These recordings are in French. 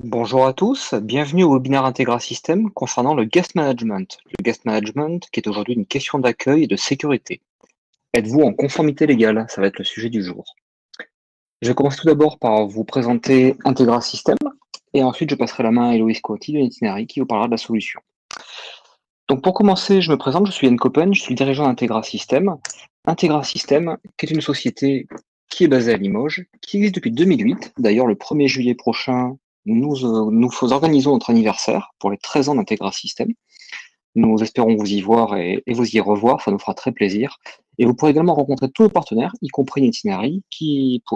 Bonjour à tous, bienvenue au webinaire Integra System concernant le guest management. Le guest management qui est aujourd'hui une question d'accueil et de sécurité. Êtes-vous en conformité légale? Ça va être le sujet du jour. Je commence tout d'abord par vous présenter Integra System et ensuite je passerai la main à Héloïse Coty de Netinary qui vous parlera de la solution. Donc pour commencer, je me présente, je suis Yann Coppen, je suis le dirigeant d'Integra System. Integra System, qui est une société qui est basée à Limoges, qui existe depuis 2008. D'ailleurs, le 1er juillet prochain, nous organisons notre anniversaire pour les 13 ans d'Integra System. Nous espérons vous y voir et vous y revoir, ça nous fera très plaisir. Et vous pourrez également rencontrer tous nos partenaires, y compris Netinary,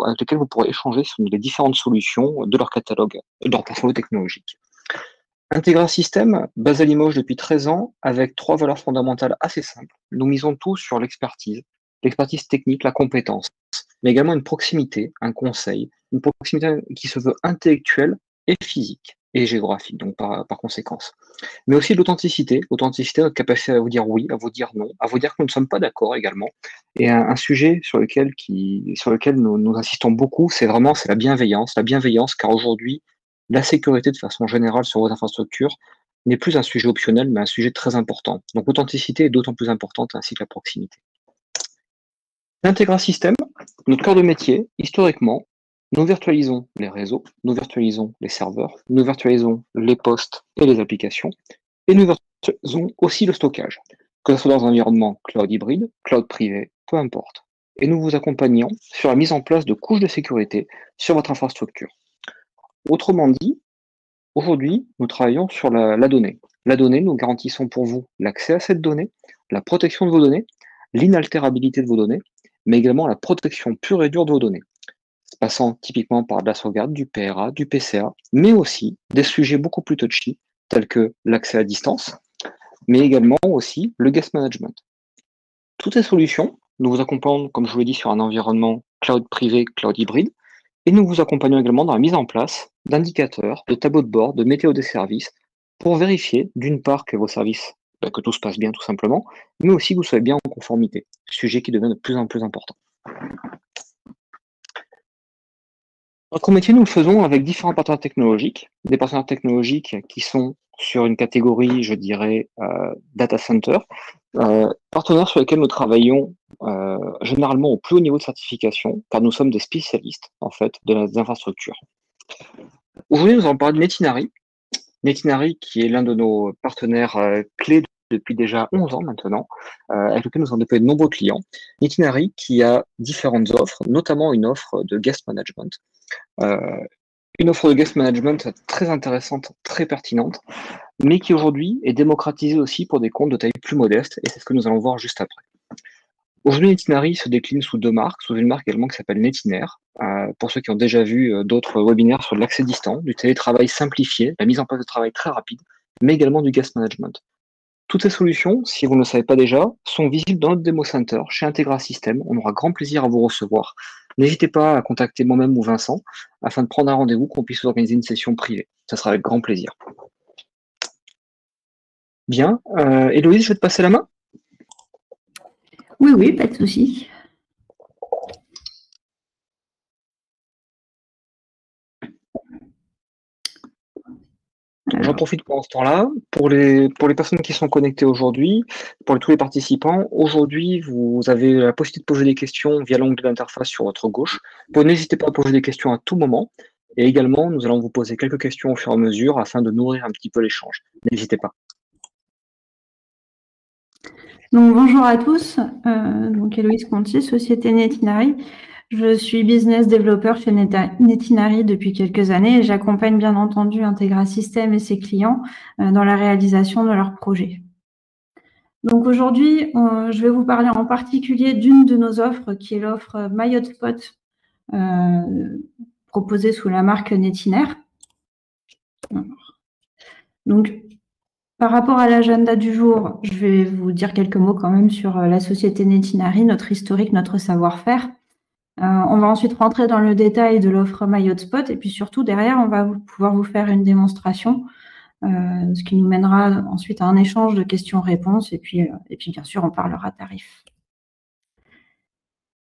avec lesquels vous pourrez échanger sur les différentes solutions de leur catalogue, de leur portfolio technologique. Integra System, basé à Limoges depuis 13 ans, avec 3 valeurs fondamentales assez simples. Nous misons tous sur l'expertise technique, la compétence, mais également une proximité, un conseil, une proximité qui se veut intellectuelle et physique et géographique, donc par conséquence. Mais aussi de l'authenticité, notre capacité à vous dire oui, à vous dire non, à vous dire que nous ne sommes pas d'accord également. Et un sujet sur lequel nous insistons beaucoup, c'est la bienveillance, car aujourd'hui, la sécurité de façon générale sur vos infrastructures n'est plus un sujet optionnel, mais un sujet très important. Donc l'authenticité est d'autant plus importante, ainsi que la proximité. L'integra system, notre cœur de métier, historiquement, nous virtualisons les réseaux, nous virtualisons les serveurs, nous virtualisons les postes et les applications, et nous virtualisons aussi le stockage, que ce soit dans un environnement cloud hybride, cloud privé, peu importe. Et nous vous accompagnons sur la mise en place de couches de sécurité sur votre infrastructure. Autrement dit, aujourd'hui, nous travaillons sur la donnée. La donnée, nous garantissons pour vous l'accès à cette donnée, la protection de vos données, l'inaltérabilité de vos données, mais également la protection pure et dure de vos données, passant typiquement par de la sauvegarde, du PRA, du PCA, mais aussi des sujets beaucoup plus touchy, tels que l'accès à distance, mais également aussi le guest management. Toutes ces solutions, nous vous accompagnons, comme je vous l'ai dit, sur un environnement cloud privé, cloud hybride, et nous vous accompagnons également dans la mise en place d'indicateurs, de tableaux de bord, de météo des services, pour vérifier, d'une part, que vos services, que tout se passe bien tout simplement, mais aussi que vous soyez bien en conformité, sujet qui devient de plus en plus important. Notre métier, nous le faisons avec différents partenaires technologiques, des partenaires technologiques qui sont sur une catégorie, je dirais, data center, partenaires sur lesquels nous travaillons généralement au plus haut niveau de certification, car nous sommes des spécialistes, en fait, de les infrastructures. Aujourd'hui, nous allons parler de Netinary. Netinary, qui est l'un de nos partenaires clés depuis déjà 11 ans maintenant, avec lequel nous avons déployé de nombreux clients. Netinary, qui a différentes offres, notamment une offre de guest management. Une offre de guest management très intéressante, très pertinente, mais qui aujourd'hui est démocratisée aussi pour des comptes de taille plus modeste, et c'est ce que nous allons voir juste après. Aujourd'hui, Netinary se décline sous 2 marques, sous une marque également qui s'appelle Netiner, pour ceux qui ont déjà vu d'autres webinaires sur l'accès distant, du télétravail simplifié, la mise en place de travail très rapide, mais également du guest management. Toutes ces solutions, si vous ne le savez pas déjà, sont visibles dans notre Demo Center chez Integra System. On aura grand plaisir à vous recevoir. N'hésitez pas à contacter moi-même ou Vincent afin de prendre un rendez-vous, qu'on puisse organiser une session privée. Ça sera avec grand plaisir. Bien. Héloïse, je vais te passer la main. Oui, pas de souci. J'en profite pendant ce temps-là. Pour les personnes qui sont connectées aujourd'hui, pour tous les participants, aujourd'hui, vous avez la possibilité de poser des questions via l'onglet d'interface sur votre gauche. N'hésitez pas à poser des questions à tout moment. Et également, nous allons vous poser quelques questions au fur et à mesure afin de nourrir un petit peu l'échange. N'hésitez pas. Donc, bonjour à tous. Donc, Héloïse Conti, société Netinary. Je suis business developer chez Netinary depuis quelques années et j'accompagne bien entendu Integra System et ses clients dans la réalisation de leurs projets. Donc aujourd'hui, je vais vous parler en particulier d'une de nos offres qui est l'offre MyHotspot proposée sous la marque Netiner. Donc, par rapport à l'agenda du jour, je vais vous dire quelques mots quand même sur la société Netinary, notre historique, notre savoir-faire. On va ensuite rentrer dans le détail de l'offre MyHotspot et puis surtout derrière, on va pouvoir vous faire une démonstration, ce qui nous mènera ensuite à un échange de questions-réponses et puis bien sûr, on parlera tarifs.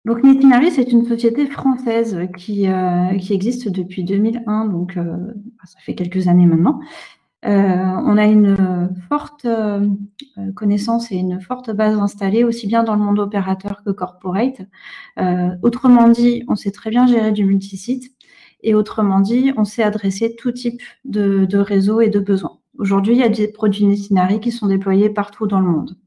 Donc, Netinari, c'est une société française qui existe depuis 2001, donc ça fait quelques années maintenant. On a une forte connaissance et une forte base installée, aussi bien dans le monde opérateur que corporate. Autrement dit, on sait très bien gérer du multisite, et autrement dit, on sait adresser tout type de réseau et de besoins. Aujourd'hui, il y a des produits Netinari qui sont déployés partout dans le monde.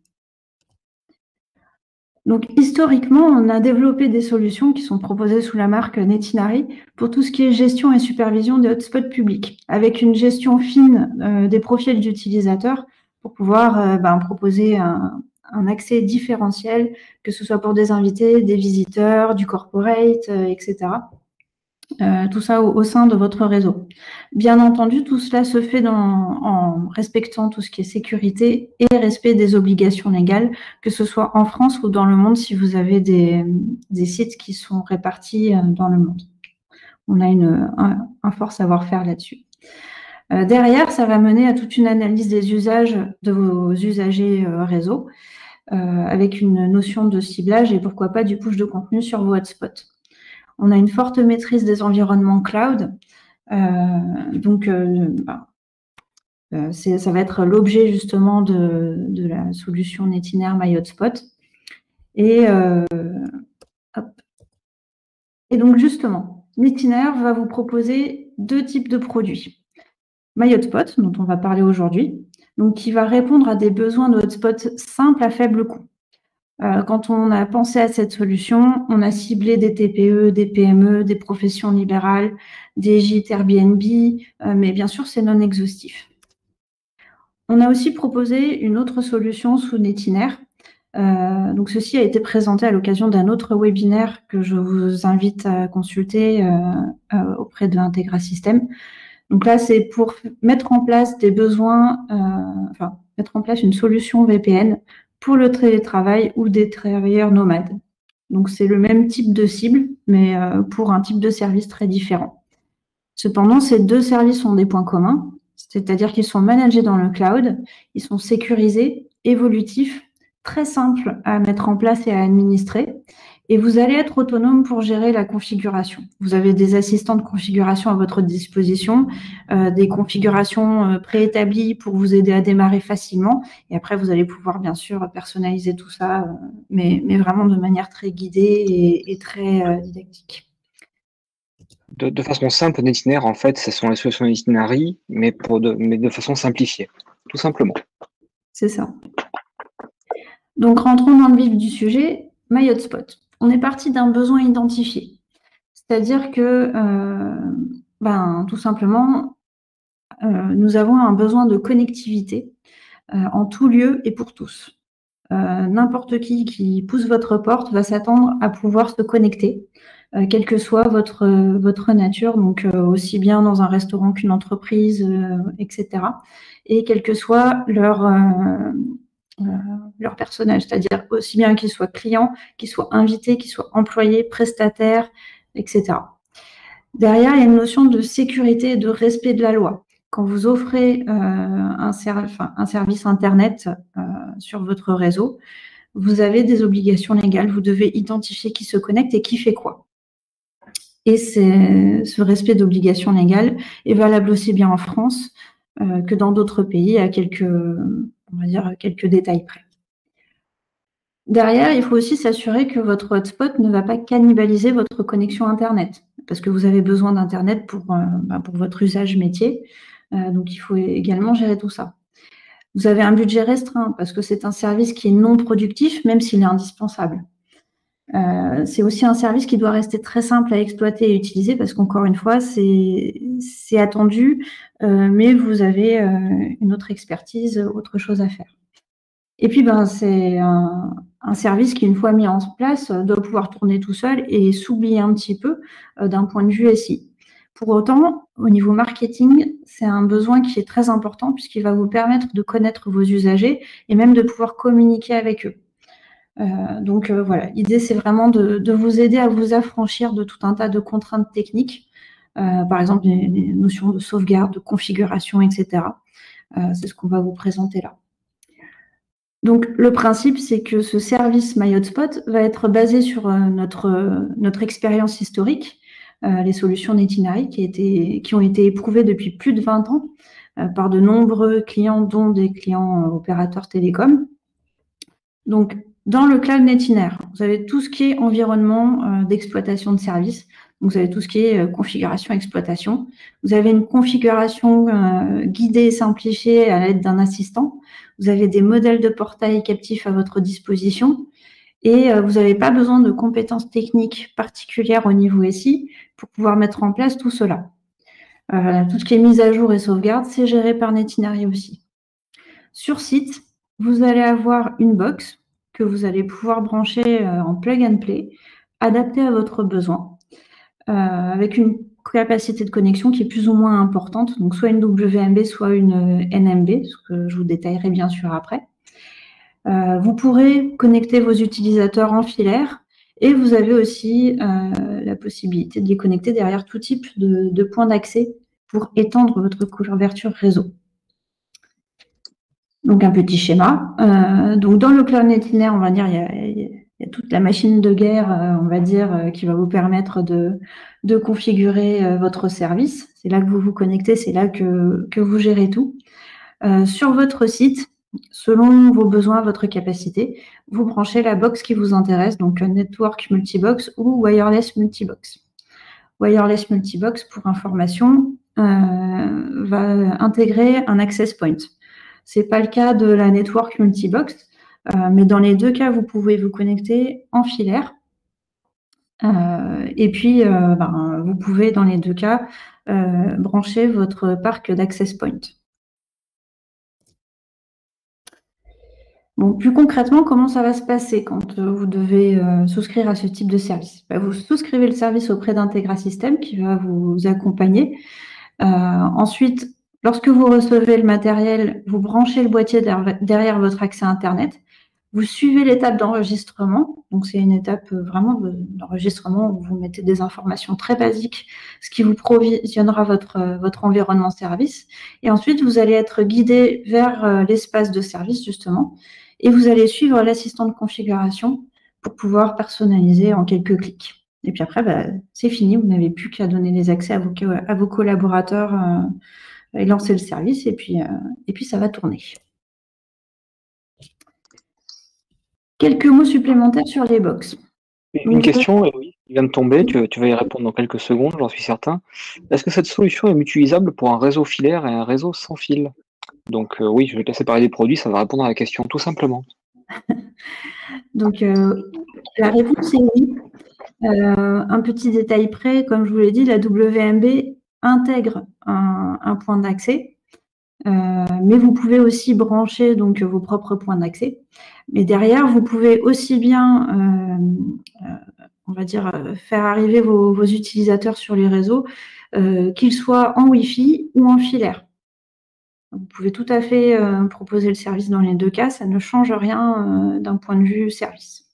Donc, historiquement, on a développé des solutions qui sont proposées sous la marque Netinari pour tout ce qui est gestion et supervision des hotspots publics, avec une gestion fine des profils d'utilisateurs pour pouvoir proposer un accès différentiel, que ce soit pour des invités, des visiteurs, du corporate, etc. Tout ça au sein de votre réseau. Bien entendu, tout cela se fait en respectant tout ce qui est sécurité et respect des obligations légales, que ce soit en France ou dans le monde, si vous avez des sites qui sont répartis dans le monde. On a un fort savoir-faire là-dessus. Derrière, ça va mener à toute une analyse des usages de vos usagers réseau, avec une notion de ciblage et pourquoi pas du push de contenu sur vos hotspots. On a une forte maîtrise des environnements cloud. Ça va être l'objet justement de la solution Netinari MyHotspot. Et donc justement, Netinari va vous proposer deux types de produits. MyHotspot, dont on va parler aujourd'hui, donc qui va répondre à des besoins de hotspot simples à faible coût. Quand on a pensé à cette solution, on a ciblé des TPE, des PME, des professions libérales, des gîtes Airbnb, mais bien sûr, c'est non exhaustif. On a aussi proposé une autre solution sous Netinari. Donc, ceci a été présenté à l'occasion d'un autre webinaire que je vous invite à consulter auprès de Integra System. Donc là, c'est pour mettre en place des besoins, mettre en place une solution VPN pour le télétravail ou des travailleurs nomades. Donc, c'est le même type de cible, mais pour un type de service très différent. Cependant, ces deux services ont des points communs, c'est-à-dire qu'ils sont managés dans le cloud, ils sont sécurisés, évolutifs, très simples à mettre en place et à administrer, et vous allez être autonome pour gérer la configuration. Vous avez des assistants de configuration à votre disposition, des configurations préétablies pour vous aider à démarrer facilement. Et après, vous allez pouvoir, bien sûr, personnaliser tout ça, mais vraiment de manière très guidée et très didactique. De façon simple, Netinari, en fait, ce sont les solutions Netinari, mais de façon simplifiée, tout simplement. C'est ça. Donc, rentrons dans le vif du sujet, MyHotspot. On est parti d'un besoin identifié. C'est-à-dire que, tout simplement, nous avons un besoin de connectivité en tout lieu et pour tous. N'importe qui pousse votre porte va s'attendre à pouvoir se connecter, quelle que soit votre nature, donc aussi bien dans un restaurant qu'une entreprise, etc. Et quel que soit leur personnage, c'est-à-dire aussi bien qu'ils soient clients, qu'ils soient invités, qu'ils soient employés, prestataires, etc. Derrière, il y a une notion de sécurité et de respect de la loi. Quand vous offrez un service Internet sur votre réseau, vous avez des obligations légales. Vous devez identifier qui se connecte et qui fait quoi. Et ce respect d'obligations légales est valable aussi bien en France que dans d'autres pays, à quelques détails près. Derrière, il faut aussi s'assurer que votre hotspot ne va pas cannibaliser votre connexion Internet, parce que vous avez besoin d'Internet pour votre usage métier. Donc, il faut également gérer tout ça. Vous avez un budget restreint, parce que c'est un service qui est non productif, même s'il est indispensable. C'est aussi un service qui doit rester très simple à exploiter et utiliser, parce qu'encore une fois, c'est attendu, mais vous avez une autre expertise, autre chose à faire. Et puis, c'est un service qui, une fois mis en place, doit pouvoir tourner tout seul et s'oublier un petit peu d'un point de vue SI. Pour autant, au niveau marketing, c'est un besoin qui est très important puisqu'il va vous permettre de connaître vos usagers et même de pouvoir communiquer avec eux. Donc voilà, l'idée, c'est vraiment de vous aider à vous affranchir de tout un tas de contraintes techniques, par exemple des notions de sauvegarde, de configuration, etc. C'est ce qu'on va vous présenter là. Donc, le principe, c'est que ce service My Hotspot va être basé sur notre expérience historique, les solutions Netinari qui ont été éprouvées depuis plus de 20 ans par de nombreux clients, dont des clients opérateurs télécoms. Donc, dans le cloud Netinari, vous avez tout ce qui est environnement d'exploitation de services. Donc, vous avez tout ce qui est configuration, exploitation. Vous avez une configuration guidée et simplifiée à l'aide d'un assistant. Vous avez des modèles de portail captifs à votre disposition et vous n'avez pas besoin de compétences techniques particulières au niveau SI pour pouvoir mettre en place tout cela. Tout ce qui est mise à jour et sauvegarde, c'est géré par Netinari aussi. Sur site, vous allez avoir une box que vous allez pouvoir brancher en plug and play, adaptée à votre besoin, avec une capacité de connexion qui est plus ou moins importante, donc soit une WMB, soit une NMB, ce que je vous détaillerai bien sûr après. Vous pourrez connecter vos utilisateurs en filaire et vous avez aussi la possibilité de les connecter derrière tout type de points d'accès pour étendre votre couverture réseau. Donc, un petit schéma. Donc, dans le cloud Netinari, on va dire, il y a toute la machine de guerre, on va dire, qui va vous permettre de configurer votre service. C'est là que vous vous connectez, c'est là que vous gérez tout. Sur votre site, selon vos besoins, votre capacité, vous branchez la box qui vous intéresse, donc Network Multibox ou Wireless Multibox. Wireless Multibox, pour information, va intégrer un access point. Ce n'est pas le cas de la Network Multibox, mais dans les deux cas, vous pouvez vous connecter en filaire. Et puis, vous pouvez, dans les deux cas, brancher votre parc d'access point. Bon, plus concrètement, comment ça va se passer quand vous devez souscrire à ce type de service? Vous souscrivez le service auprès d'Integra Systems qui va vous accompagner. Ensuite, lorsque vous recevez le matériel, vous branchez le boîtier derrière votre accès Internet. Vous suivez l'étape d'enregistrement. Donc, c'est une étape vraiment d'enregistrement où vous mettez des informations très basiques, ce qui vous provisionnera votre environnement service. Et ensuite, vous allez être guidé vers l'espace de service, justement, et vous allez suivre l'assistant de configuration pour pouvoir personnaliser en quelques clics. Et puis après, c'est fini. Vous n'avez plus qu'à donner les accès à vos collaborateurs et lancer le service. Et puis ça va tourner. Quelques mots supplémentaires sur les box. Une question, oui, qui vient de tomber, tu vas y répondre dans quelques secondes, j'en suis certain. Est-ce que cette solution est mutualisable pour un réseau filaire et un réseau sans fil? Donc oui, je vais te laisser parler des produits, ça va répondre à la question tout simplement. Donc la réponse est oui. Un petit détail près, comme je vous l'ai dit, la WMB intègre un point d'accès, mais vous pouvez aussi brancher donc vos propres points d'accès. Mais derrière, vous pouvez aussi bien, on va dire, faire arriver vos utilisateurs sur les réseaux, qu'ils soient en Wi-Fi ou en filaire. Vous pouvez tout à fait proposer le service dans les deux cas, ça ne change rien d'un point de vue service.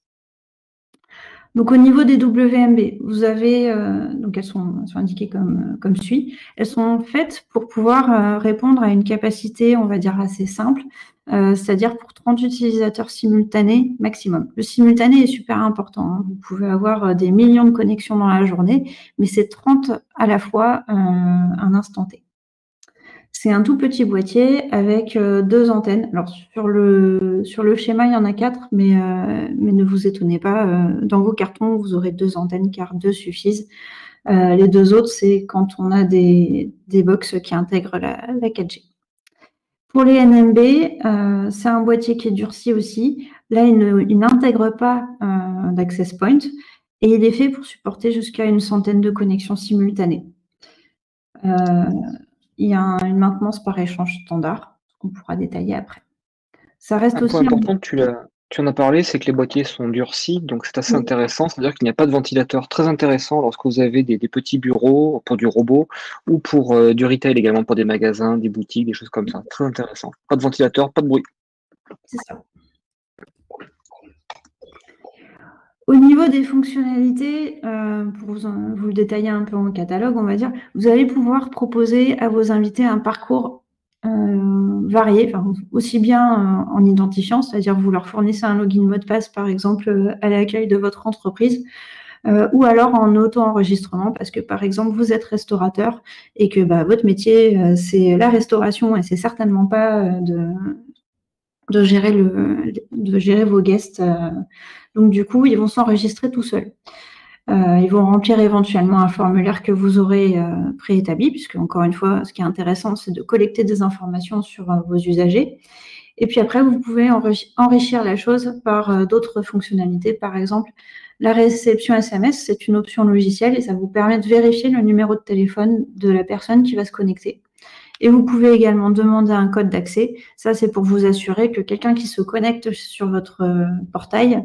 Donc, au niveau des WMB, vous avez, donc elles sont indiquées comme suit. Elles sont faites pour pouvoir répondre à une capacité, on va dire, assez simple, c'est-à-dire pour 30 utilisateurs simultanés maximum. Le simultané est super important. Hein. Vous pouvez avoir des millions de connexions dans la journée, mais c'est 30 à la fois un instant T. C'est un tout petit boîtier avec deux antennes. Alors, sur le schéma, il y en a 4, mais ne vous étonnez pas. Dans vos cartons, vous aurez 2 antennes, car 2 suffisent. Les 2 autres, c'est quand on a des box qui intègrent la 4G. Pour les NMB, c'est un boîtier qui est durci aussi. Là, il n'intègre pas d'access point et il est fait pour supporter jusqu'à une centaine de connexions simultanées. Il y a une maintenance par échange standard, qu'on pourra détailler après. Ça reste aussi important, tu en as parlé, c'est que les boîtiers sont durcis, donc c'est assez intéressant. C'est-à-dire qu'il n'y a pas de ventilateur très intéressant lorsque vous avez des petits bureaux pour du robot ou pour du retail également, pour des magasins, des boutiques, des choses comme ça. Très intéressant. Pas de ventilateur, pas de bruit. C'est ça. Au niveau des fonctionnalités, pour vous le détailler un peu en catalogue, on va dire, vous allez pouvoir proposer à vos invités un parcours variés, enfin, aussi bien en identifiant, c'est-à-dire vous leur fournissez un login mot de passe, par exemple, à l'accueil de votre entreprise, ou alors en auto-enregistrement, parce que par exemple vous êtes restaurateur et que votre métier c'est la restauration et c'est certainement pas de gérer vos guests. Donc du coup, ils vont s'enregistrer tout seuls. Ils vont remplir éventuellement un formulaire que vous aurez préétabli, puisque encore une fois, ce qui est intéressant, c'est de collecter des informations sur vos usagers. Et puis après, vous pouvez enrichir la chose par d'autres fonctionnalités. Par exemple, la réception SMS, c'est une option logicielle et ça vous permet de vérifier le numéro de téléphone de la personne qui va se connecter. Et vous pouvez également demander un code d'accès. Ça, c'est pour vous assurer que quelqu'un qui se connecte sur votre portail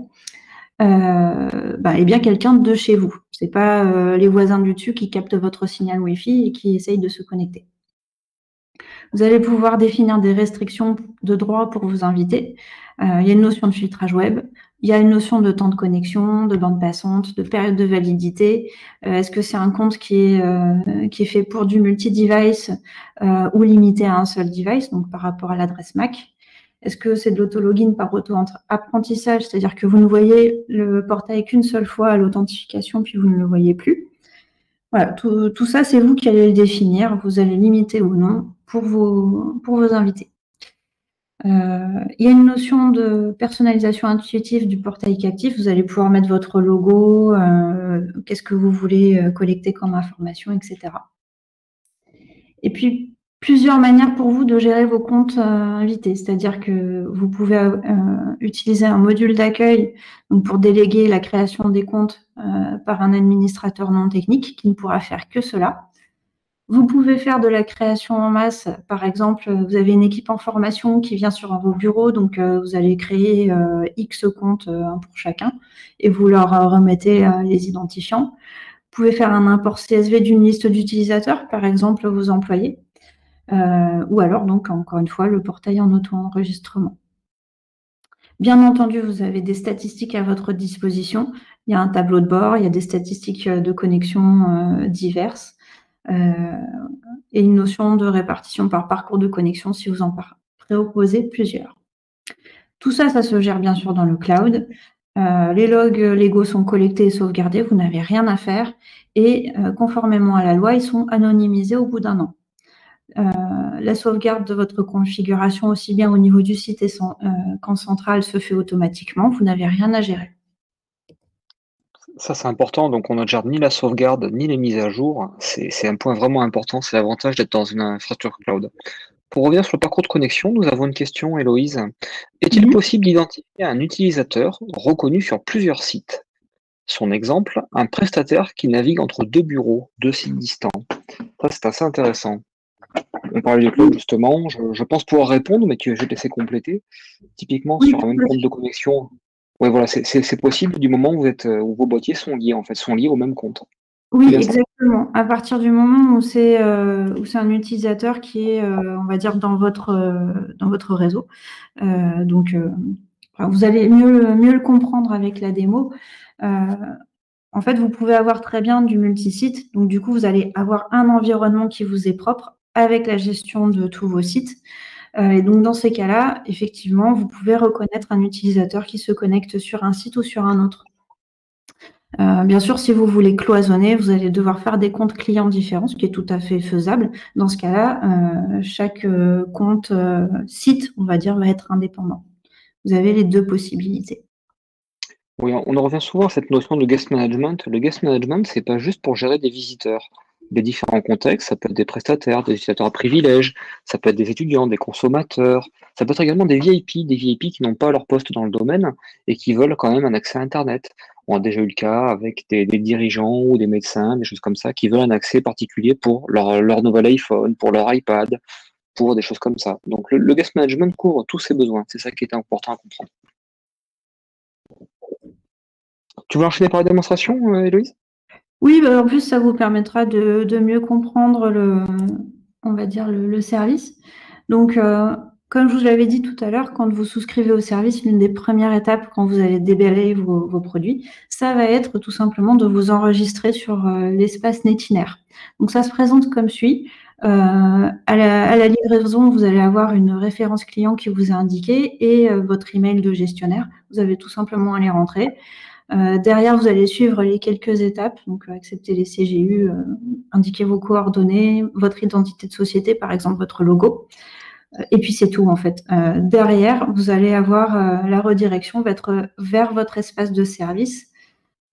est bien quelqu'un de chez vous. Ce n'est pas les voisins du dessus qui captent votre signal Wi-Fi et qui essayent de se connecter. Vous allez pouvoir définir des restrictions de droit pour vos invités. Il y a une notion de filtrage web. Il y a une notion de temps de connexion, de bande passante, de période de validité. Est-ce que c'est un compte qui est fait pour du multi-device ou limité à un seul device, donc par rapport à l'adresse MAC? Est-ce que c'est de l'auto-login par auto-apprentissage, c'est-à-dire que vous ne voyez le portail qu'une seule fois à l'authentification, puis vous ne le voyez plus? Voilà, tout ça, c'est vous qui allez le définir. Vous allez limiter ou non pour vos invités. Il y a une notion de personnalisation intuitive du portail captif. Vous allez pouvoir mettre votre logo, qu'est-ce que vous voulez collecter comme information, etc. Et puis, plusieurs manières pour vous de gérer vos comptes invités. C'est-à-dire que vous pouvez utiliser un module d'accueil pour déléguer la création des comptes par un administrateur non technique qui ne pourra faire que cela. Vous pouvez faire de la création en masse. Par exemple, vous avez une équipe en formation qui vient sur vos bureaux, donc vous allez créer X comptes, un pour chacun, et vous leur remettez les identifiants. Vous pouvez faire un import CSV d'une liste d'utilisateurs, par exemple vos employés, ou alors, donc, encore une fois, le portail en auto-enregistrement. Bien entendu, vous avez des statistiques à votre disposition. Il y a un tableau de bord, il y a des statistiques de connexion diverses. Et une notion de répartition par parcours de connexion si vous en proposez plusieurs. Tout ça, ça se gère bien sûr dans le cloud. Les logs légaux sont collectés et sauvegardés, vous n'avez rien à faire. Et conformément à la loi, ils sont anonymisés au bout d'un an. La sauvegarde de votre configuration, aussi bien au niveau du site qu'en centrale, se fait automatiquement. Vous n'avez rien à gérer. Ça, c'est important. Donc, on ne gère ni la sauvegarde, ni les mises à jour. C'est un point vraiment important. C'est l'avantage d'être dans une infrastructure cloud. Pour revenir sur le parcours de connexion, nous avons une question, Héloïse. Est-il possible d'identifier un utilisateur reconnu sur plusieurs sites? Son exemple, un prestataire qui navigue entre deux bureaux, deux sites distants. Ça, c'est assez intéressant. On parlait du cloud, justement. Je pense pouvoir répondre, mais je vais te laisser compléter. Typiquement, sur un même compte de connexion. Oui, voilà, c'est possible du moment où vos boîtiers sont liés, en fait, sont liés au même compte. Oui, exactement. À partir du moment où c'est un utilisateur qui est, on va dire, dans votre réseau. Vous allez mieux le comprendre avec la démo. En fait, vous pouvez avoir très bien du multisite. Donc, du coup, vous allez avoir un environnement qui vous est propre avec la gestion de tous vos sites. Et donc, dans ces cas-là, effectivement, vous pouvez reconnaître un utilisateur qui se connecte sur un site ou sur un autre. Bien sûr, si vous voulez cloisonner, vous allez devoir faire des comptes clients différents, ce qui est tout à fait faisable. Dans ce cas-là, chaque compte site, on va dire, va être indépendant. Vous avez les deux possibilités. Oui, on en revient souvent à cette notion de guest management. Le guest management, c'est pas juste pour gérer des visiteurs. Des différents contextes, ça peut être des prestataires, des utilisateurs à privilèges, ça peut être des étudiants, des consommateurs, ça peut être également des VIP qui n'ont pas leur poste dans le domaine et qui veulent quand même un accès à Internet. On a déjà eu le cas avec des dirigeants ou des médecins, des choses comme ça, qui veulent un accès particulier pour leur nouvel iPhone, pour leur iPad, pour des choses comme ça. Donc le guest management couvre tous ces besoins. C'est ça qui est important à comprendre. Tu veux enchaîner par la démonstration, Héloïse? Oui, en plus, ça vous permettra de mieux comprendre le service. Donc, comme je vous l'avais dit tout à l'heure, quand vous souscrivez au service, l'une des premières étapes quand vous allez déballer vos produits, ça va être tout simplement de vous enregistrer sur l'espace Netiner. Donc, ça se présente comme suit. À la livraison, vous allez avoir une référence client qui vous est indiquée et votre email de gestionnaire. Vous avez tout simplement à les rentrer. Derrière, vous allez suivre les quelques étapes, donc accepter les CGU, indiquer vos coordonnées, votre identité de société, par exemple votre logo. Et puis c'est tout en fait. Derrière, vous allez avoir la redirection vers votre espace de service.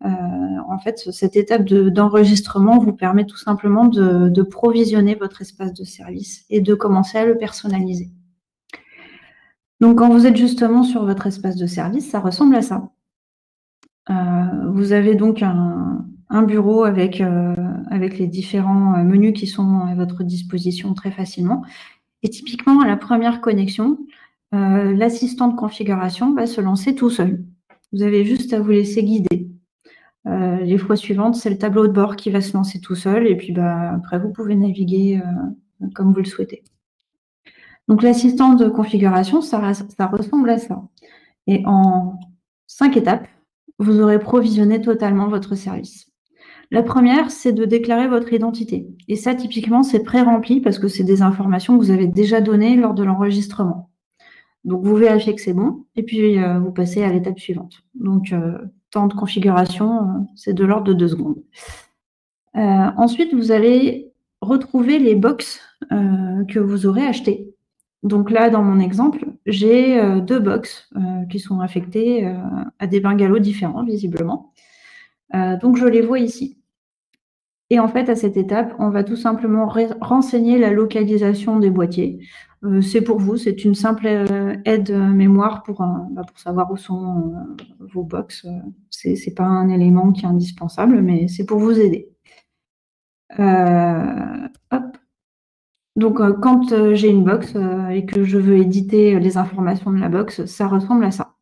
En fait, cette étape d'enregistrement vous permet tout simplement de provisionner votre espace de service et de commencer à le personnaliser. Donc, quand vous êtes justement sur votre espace de service, ça ressemble à ça. Vous avez donc un bureau avec les différents menus qui sont à votre disposition très facilement. Et typiquement, à la première connexion, l'assistant de configuration va se lancer tout seul. Vous avez juste à vous laisser guider. Les fois suivantes, c'est le tableau de bord qui va se lancer tout seul et puis après, vous pouvez naviguer comme vous le souhaitez. Donc, l'assistant de configuration, ça ressemble à ça. Et en 5 étapes, vous aurez provisionné totalement votre service. La première, c'est de déclarer votre identité. Et ça, typiquement, c'est pré-rempli parce que c'est des informations que vous avez déjà données lors de l'enregistrement. Donc, vous vérifiez que c'est bon et puis vous passez à l'étape suivante. Donc, temps de configuration, c'est de l'ordre de 2 secondes. Ensuite, vous allez retrouver les box que vous aurez achetées. Donc là, dans mon exemple, j'ai 2 box qui sont affectées à des bungalows différents, visiblement. Donc, je les vois ici. Et en fait, à cette étape, on va tout simplement renseigner la localisation des boîtiers. C'est pour vous, c'est une simple aide mémoire pour savoir où sont vos box. C'est pas un élément qui est indispensable, mais c'est pour vous aider. Hop. Donc, quand j'ai une box et que je veux éditer les informations de la box, ça ressemble à ça.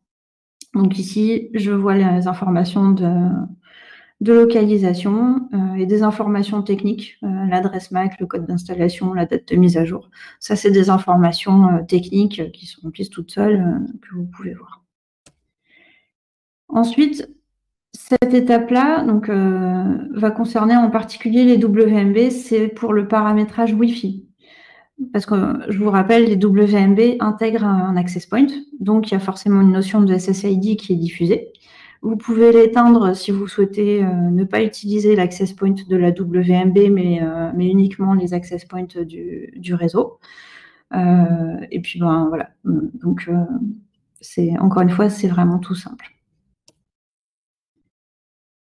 Donc ici, je vois les informations de localisation et des informations techniques, l'adresse MAC, le code d'installation, la date de mise à jour. Ça, c'est des informations techniques qui se remplissent toutes seules, que vous pouvez voir. Ensuite, cette étape-là va concerner en particulier les WMB, c'est pour le paramétrage Wi-Fi. Parce que je vous rappelle, les WMB intègrent un access point, donc il y a forcément une notion de SSID qui est diffusée. Vous pouvez l'éteindre si vous souhaitez ne pas utiliser l'access point de la WMB, mais uniquement les access points du réseau. Et puis, voilà. Donc, encore une fois, c'est vraiment tout simple.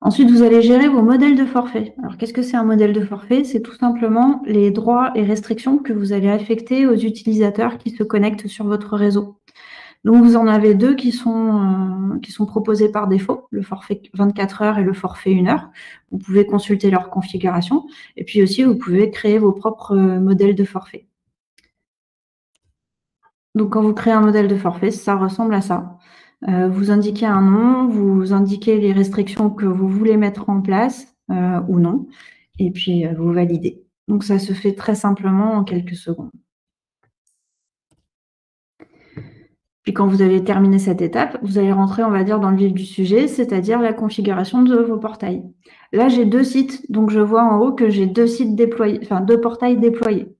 Ensuite, vous allez gérer vos modèles de forfait. Alors, qu'est-ce que c'est un modèle de forfait? C'est tout simplement les droits et restrictions que vous allez affecter aux utilisateurs qui se connectent sur votre réseau. Donc, vous en avez 2 qui sont proposés par défaut, le forfait 24 heures et le forfait 1 heure. Vous pouvez consulter leur configuration. Et puis aussi, vous pouvez créer vos propres modèles de forfait. Donc, quand vous créez un modèle de forfait, ça ressemble à ça. Vous indiquez un nom, vous indiquez les restrictions que vous voulez mettre en place ou non, et puis vous validez. Donc, ça se fait très simplement en quelques secondes. Puis quand vous avez terminé cette étape, vous allez rentrer, on va dire, dans le vif du sujet, c'est-à-dire la configuration de vos portails. Là, j'ai 2 sites, donc je vois en haut que j'ai 2 sites déployés, enfin 2 portails déployés.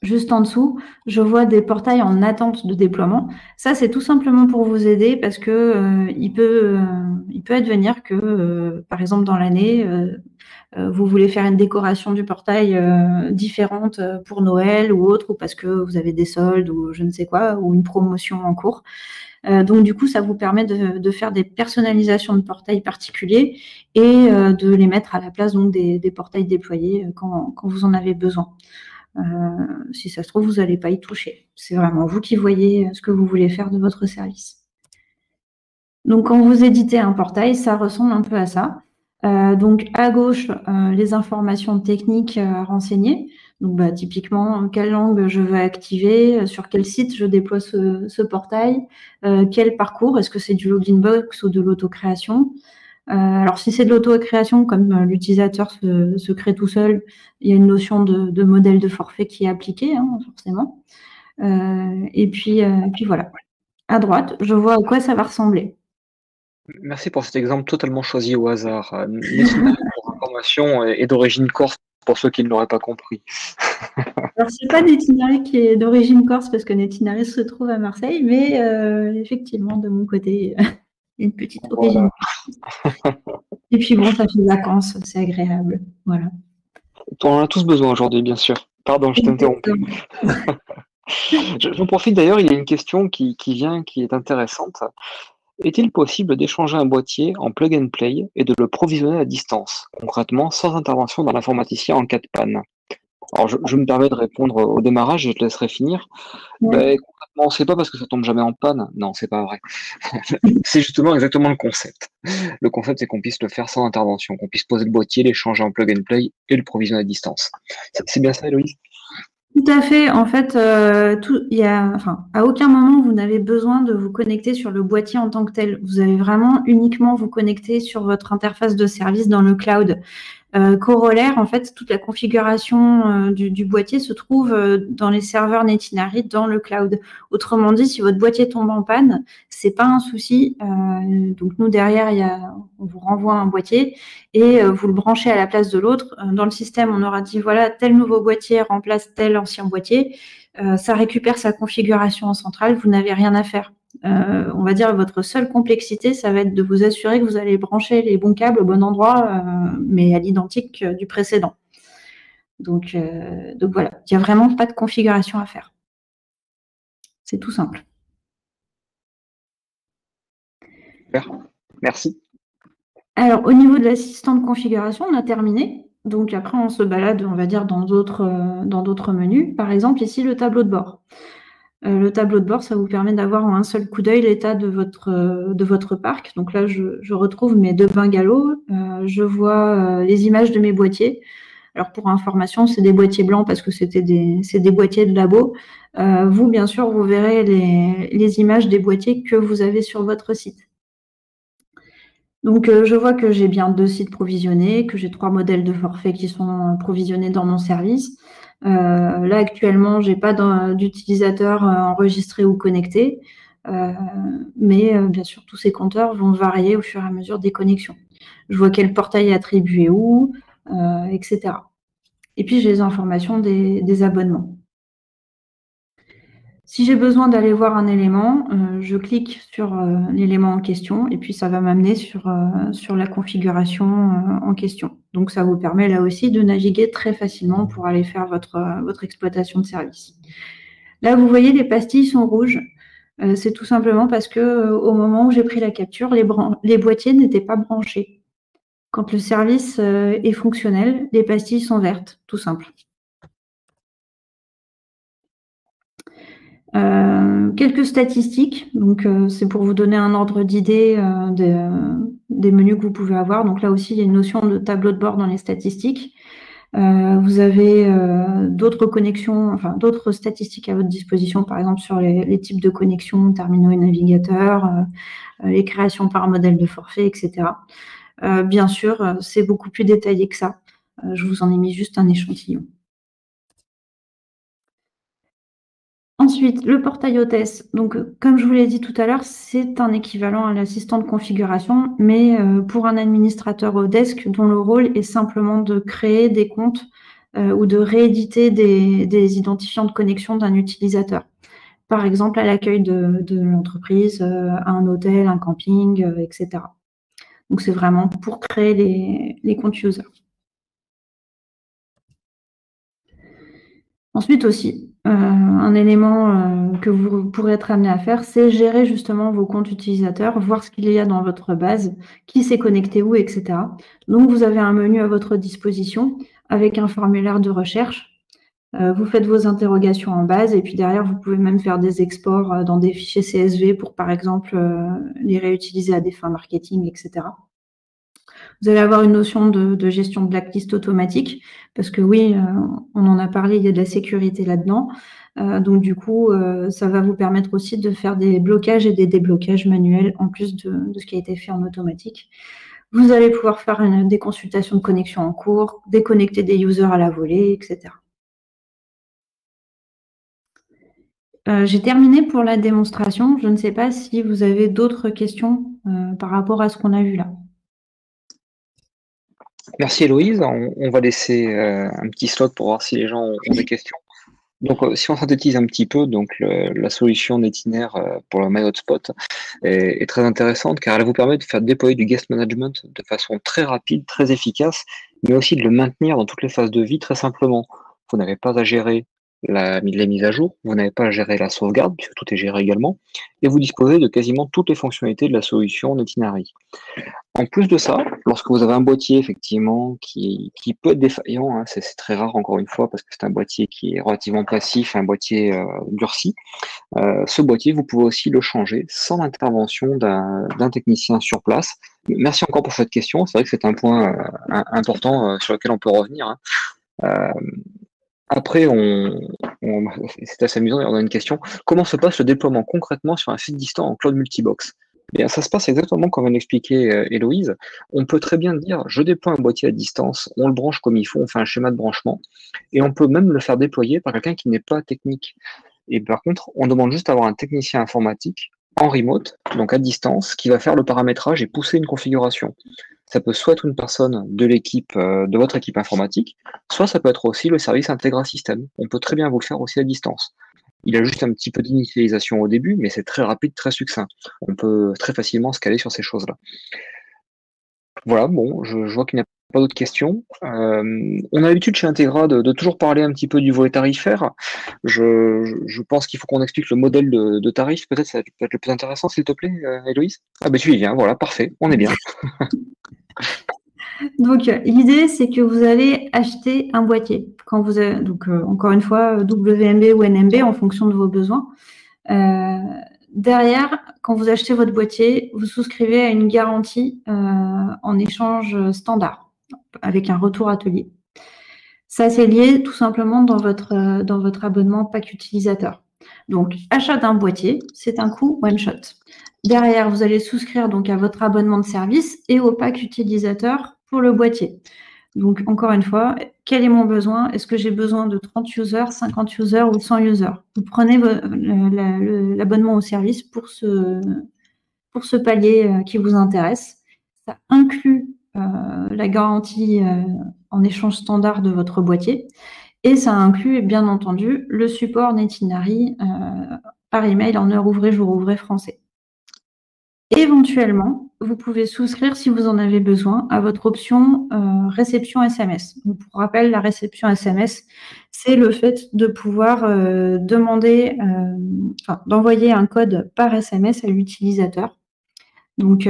Juste en dessous, je vois des portails en attente de déploiement. Ça, c'est tout simplement pour vous aider parce que il peut advenir que, par exemple, dans l'année, vous voulez faire une décoration du portail différente pour Noël ou autre, ou parce que vous avez des soldes ou je ne sais quoi, ou une promotion en cours. Donc, du coup, ça vous permet de faire des personnalisations de portails particuliers et de les mettre à la place donc, des portails déployés quand vous en avez besoin. Si ça se trouve, vous n'allez pas y toucher. C'est vraiment vous qui voyez ce que vous voulez faire de votre service. Donc, quand vous éditez un portail, ça ressemble un peu à ça. Donc, à gauche, les informations techniques à renseigner. Donc, typiquement, quelle langue je veux activer, sur quel site je déploie ce portail, quel parcours, est-ce que c'est du login box ou de l'autocréation. Alors, si c'est de l'auto-création, comme l'utilisateur se crée tout seul, il y a une notion de modèle de forfait qui est appliquée, forcément. Et puis voilà. À droite, je vois à quoi ça va ressembler. Merci pour cet exemple totalement choisi au hasard. Netinari, pour information, est d'origine corse, pour ceux qui ne l'auraient pas compris. Alors, c'est pas Netinari qui est d'origine corse, parce que Netinari se trouve à Marseille, mais effectivement, de mon côté, une petite origine. Voilà. Et puis bon, ça fait vacances, c'est agréable. Voilà. On en a tous besoin aujourd'hui, bien sûr. Pardon, je t'interromps. Exactement. J'en profite d'ailleurs, il y a une question qui vient, qui est intéressante. Est-il possible d'échanger un boîtier en plug and play et de le provisionner à distance, concrètement sans intervention d'un informaticien en cas de panne? Alors je me permets de répondre au démarrage, je te laisserai finir. Ouais. Concrètement, c'est pas parce que ça tombe jamais en panne. Non, c'est pas vrai. C'est justement exactement le concept. Le concept, c'est qu'on puisse le faire sans intervention, qu'on puisse poser le boîtier, l'échanger en plug and play et le provisionner à distance. C'est bien ça, Héloïse? Tout à fait. En fait, à aucun moment vous n'avez besoin de vous connecter sur le boîtier en tant que tel. Vous allez vraiment uniquement vous connecter sur votre interface de service dans le cloud. Corollaire, en fait, toute la configuration du boîtier se trouve dans les serveurs Netinari dans le cloud. Autrement dit, si votre boîtier tombe en panne, c'est pas un souci. Donc nous derrière, on vous renvoie un boîtier et vous le branchez à la place de l'autre. Dans le système, on aura dit voilà, tel nouveau boîtier remplace tel ancien boîtier. Ça récupère sa configuration en centrale. Vous n'avez rien à faire. On va dire votre seule complexité, ça va être de vous assurer que vous allez brancher les bons câbles au bon endroit, mais à l'identique du précédent. Donc voilà, il n'y a vraiment pas de configuration à faire. C'est tout simple. Super. Merci. Alors, au niveau de l'assistant de configuration, on a terminé. Donc après, on se balade, on va dire, dans d'autres menus. Par exemple, ici, le tableau de bord. Le tableau de bord, ça vous permet d'avoir en un seul coup d'œil l'état de votre parc. Donc là, je retrouve mes 2 bungalows. Je vois les images de mes boîtiers. Alors pour information, c'est des boîtiers blancs parce que c'est des boîtiers de labo. Vous, bien sûr, vous verrez les images des boîtiers que vous avez sur votre site. Donc, je vois que j'ai bien 2 sites provisionnés, que j'ai 3 modèles de forfait qui sont provisionnés dans mon service. Là, actuellement, j'ai pas d'utilisateur enregistré ou connecté, mais bien sûr, tous ces compteurs vont varier au fur et à mesure des connexions. Je vois quel portail est attribué où, etc. Et puis, j'ai les informations des abonnements. Si j'ai besoin d'aller voir un élément, je clique sur l'élément en question et puis ça va m'amener sur la configuration en question. Donc, ça vous permet là aussi de naviguer très facilement pour aller faire votre exploitation de service. Là, vous voyez, les pastilles sont rouges. C'est tout simplement parce que au moment où j'ai pris la capture, les boîtiers n'étaient pas branchés. Quand le service est fonctionnel, les pastilles sont vertes, tout simple. Quelques statistiques, donc c'est pour vous donner un ordre d'idée des menus que vous pouvez avoir. Donc là aussi, il y a une notion de tableau de bord dans les statistiques. Vous avez d'autres connexions, enfin d'autres statistiques à votre disposition, par exemple sur les types de connexions, terminaux et navigateurs, les créations par modèle de forfait, etc. Bien sûr, c'est beaucoup plus détaillé que ça. Je vous en ai mis juste un échantillon. Ensuite, le portail hôtesse. Donc, comme je vous l'ai dit tout à l'heure, c'est un équivalent à l'assistant de configuration, mais pour un administrateur au desk dont le rôle est simplement de créer des comptes ou de rééditer des identifiants de connexion d'un utilisateur. Par exemple, à l'accueil de l'entreprise, à un hôtel, un camping, etc. Donc, c'est vraiment pour créer les comptes users. Ensuite aussi, un élément que vous pourrez être amené à faire, c'est gérer justement vos comptes utilisateurs, voir ce qu'il y a dans votre base, qui s'est connecté où, etc. Donc, vous avez un menu à votre disposition avec un formulaire de recherche. Vous faites vos interrogations en base et puis derrière, vous pouvez même faire des exports dans des fichiers CSV pour, par exemple, les réutiliser à des fins marketing, etc. Vous allez avoir une notion de gestion de blacklist automatique, parce que oui, on en a parlé, il y a de la sécurité là-dedans. Donc du coup, ça va vous permettre aussi de faire des blocages et des déblocages manuels en plus de ce qui a été fait en automatique. Vous allez pouvoir faire des consultations de connexion en cours, déconnecter des users à la volée, etc. J'ai terminé pour la démonstration. Je ne sais pas si vous avez d'autres questions par rapport à ce qu'on a vu là. Merci Héloïse. On va laisser un petit slot pour voir si les gens ont des questions. Donc, si on synthétise un petit peu, donc la solution Netinaire pour le My Hotspot est très intéressante car elle vous permet de faire déployer du guest management de façon très rapide, très efficace, mais aussi de le maintenir dans toutes les phases de vie très simplement. Vous n'avez pas à gérer les mises à jour, vous n'avez pas à gérer la sauvegarde, puisque tout est géré également, et vous disposez de quasiment toutes les fonctionnalités de la solution Netinary. En plus de ça, lorsque vous avez un boîtier effectivement qui peut être défaillant, hein, c'est très rare encore une fois parce que c'est un boîtier qui est relativement passif, un boîtier durci, ce boîtier vous pouvez aussi le changer sans l'intervention d'un technicien sur place. Merci encore pour cette question, c'est vrai que c'est un point important sur lequel on peut revenir, hein. Euh, Après, c'est assez amusant, on a une question. Comment se passe le déploiement concrètement sur un site distant en cloud multibox? Eh bien, ça se passe exactement comme vient d'expliquer Héloïse. On peut très bien dire, je déploie un boîtier à distance, on le branche comme il faut, on fait un schéma de branchement, et on peut même le faire déployer par quelqu'un qui n'est pas technique. Et par contre, on demande juste d'avoir un technicien informatique en remote, donc à distance, qui va faire le paramétrage et pousser une configuration. Ça peut soit être une personne de l'équipe, de votre équipe informatique, soit ça peut être aussi le service Integra System. On peut très bien vous le faire aussi à distance. Il a juste un petit peu d'initialisation au début, mais c'est très rapide, très succinct. On peut très facilement se caler sur ces choses-là. Voilà, bon, je vois qu'il n'y a pas d'autres questions. On a l'habitude chez Integra de toujours parler un petit peu du volet tarifaire. Je pense qu'il faut qu'on explique le modèle de tarif. Peut-être ça peut être le plus intéressant, s'il te plaît, Héloïse. Ah ben tu y viens, voilà, parfait, on est bien. Donc, l'idée, c'est que vous allez acheter un boîtier. Quand vous avez, donc, encore une fois, WMB ou NMB en fonction de vos besoins. Derrière, quand vous achetez votre boîtier, vous souscrivez à une garantie en échange standard avec un retour atelier. Ça, c'est lié tout simplement dans votre abonnement pack utilisateur. Donc, achat d'un boîtier, c'est un coût one shot. Derrière, vous allez souscrire donc à votre abonnement de service et au pack utilisateur pour le boîtier. Donc, encore une fois, quel est mon besoin? Est-ce que j'ai besoin de 30 users, 50 users ou 100 users? Vous prenez l'abonnement au service pour ce palier qui vous intéresse. Ça inclut la garantie en échange standard de votre boîtier et ça inclut, bien entendu, le support Netinary par email en heure ouvrée, jour ouvré français. Éventuellement, vous pouvez souscrire, si vous en avez besoin, à votre option réception SMS. Donc, pour rappel, la réception SMS, c'est le fait de pouvoir d'envoyer un code par SMS à l'utilisateur. Donc,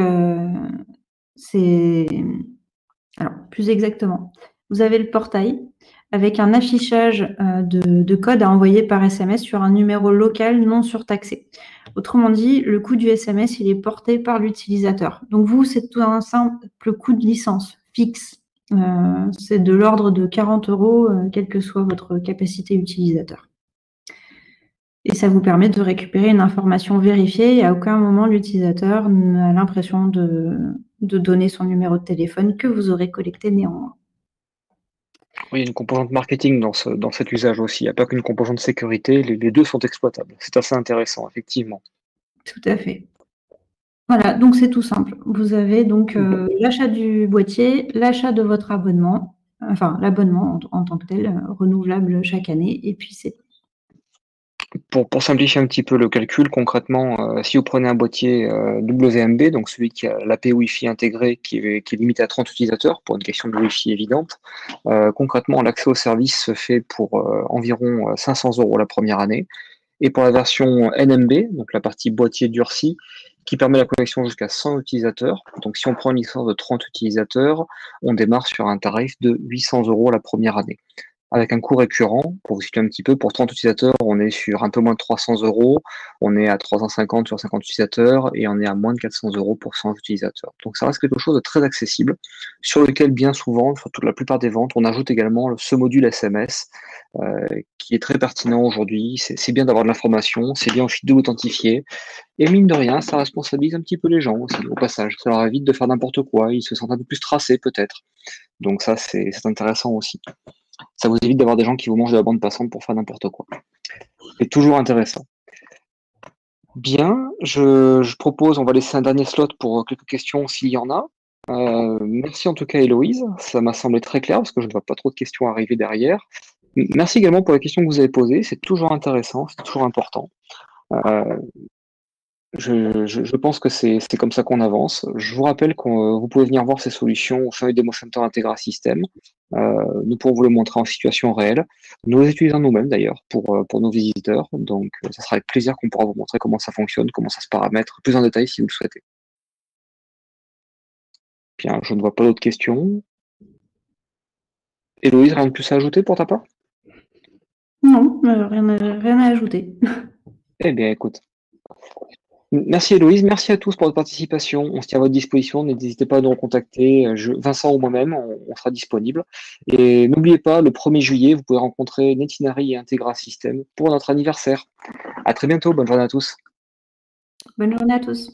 alors, plus exactement, vous avez le portail avec un affichage de code à envoyer par SMS sur un numéro local non surtaxé. Autrement dit, le coût du SMS, il est porté par l'utilisateur. Donc vous, c'est tout un simple coût de licence fixe. C'est de l'ordre de 40 €, quelle que soit votre capacité utilisateur. Et ça vous permet de récupérer une information vérifiée et à aucun moment l'utilisateur n'a l'impression de donner son numéro de téléphone que vous aurez collecté néanmoins. Oui, il y a une composante marketing dans cet usage aussi. Il n'y a pas qu'une composante sécurité, les deux sont exploitables. C'est assez intéressant, effectivement. Tout à fait. Voilà, donc c'est tout simple. Vous avez donc l'achat du boîtier, l'achat de votre abonnement, enfin l'abonnement en tant que tel, renouvelable chaque année, et puis c'est tout. Pour simplifier un petit peu le calcul, concrètement, si vous prenez un boîtier WMB, donc celui qui a l'AP Wi-Fi intégré, qui est limité à 30 utilisateurs, pour une question de Wi-Fi évidente, concrètement, l'accès au service se fait pour environ 500 € la première année. Et pour la version NMB, donc la partie boîtier durci, qui permet la connexion jusqu'à 100 utilisateurs. Donc si on prend une licence de 30 utilisateurs, on démarre sur un tarif de 800 € la première année. Avec un coût récurrent, pour vous situer un petit peu, pour 30 utilisateurs, on est sur un peu moins de 300 €, on est à 350 sur 50 utilisateurs, et on est à moins de 400 € pour 100 utilisateurs. Donc ça reste quelque chose de très accessible, sur lequel bien souvent, surtout la plupart des ventes, on ajoute également ce module SMS, qui est très pertinent aujourd'hui. C'est bien d'avoir de l'information, c'est bien aussi de l'authentifier, et mine de rien, ça responsabilise un petit peu les gens aussi, au passage. Ça leur évite de faire n'importe quoi, ils se sentent un peu plus tracés peut-être. Donc ça, c'est intéressant aussi. Ça vous évite d'avoir des gens qui vous mangent de la bande passante pour faire n'importe quoi. C'est toujours intéressant. Bien, je propose, on va laisser un dernier slot pour quelques questions s'il y en a. Merci en tout cas Héloïse, ça m'a semblé très clair parce que je ne vois pas trop de questions arriver derrière. Merci également pour la question que vous avez posée, c'est toujours intéressant, c'est toujours important. Euh, je pense que c'est comme ça qu'on avance. Je vous rappelle que vous pouvez venir voir ces solutions au sein du Demo Center Integra System. Nous pourrons vous le montrer en situation réelle. Nous les utilisons nous-mêmes d'ailleurs pour nos visiteurs. Donc, ça sera avec plaisir qu'on pourra vous montrer comment ça fonctionne, comment ça se paramètre plus en détail si vous le souhaitez. Bien, je ne vois pas d'autres questions. Héloïse, rien de plus à ajouter pour ta part? Non, rien à ajouter. Eh bien, écoute. Merci Héloïse, merci à tous pour votre participation. On se tient à votre disposition. N'hésitez pas à nous recontacter, Vincent ou moi-même, on sera disponible. Et n'oubliez pas, le 1er juillet, vous pouvez rencontrer Netinari et Integra System pour notre anniversaire. À très bientôt, bonne journée à tous. Bonne journée à tous.